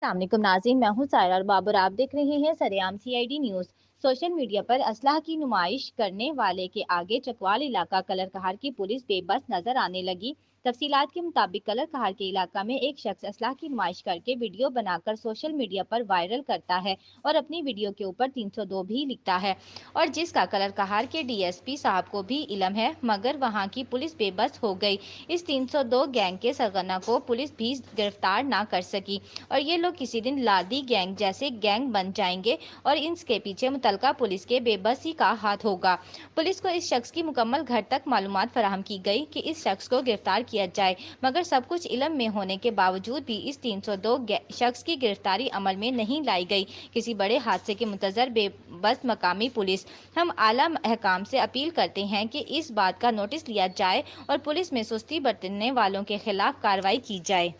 अस्सलाम वालेकुम नाज़रीन, मैं हूं सायरा और बाबर। आप देख रहे हैं सरेआम CID न्यूज़। सोशल मीडिया पर असलाह की नुमाइश करने वाले के आगे चकवाल इलाका कलर कहार की पुलिस बेबस नजर आने लगी। तफसीलात के मुताबिक कलर कहार के इलाका में एक शख्स असलाह की नुमाइश करके वीडियो बनाकर सोशल मीडिया पर वायरल करता है और अपनी वीडियो के ऊपर 302 भी लिखता है, और जिसका कलर कहार के DSP साहब को भी इल्म है, मगर वहाँ की पुलिस बेबस हो गई। इस 302 गैंग के सरगना को पुलिस भी गिरफ्तार ना कर सकी, और ये लोग किसी दिन लादी गैंग जैसे गैंग बन जाएंगे और इसके पीछे मुतलका पुलिस के बेबसी का हाथ होगा। पुलिस को इस शख्स की मुकम्मल घर तक मालूमात फराहम की गई कि इस शख्स को गिरफ्तार किया जाए, मगर सब कुछ इल्म में होने के बावजूद भी इस 302 शख्स की गिरफ्तारी अमल में नहीं लाई गई। किसी बड़े हादसे के मुंतजर बेबस मकामी पुलिस। हम आला अहकाम से अपील करते हैं कि इस बात का नोटिस लिया जाए और पुलिस में सुस्ती बरतने वालों के खिलाफ कार्रवाई की जाए।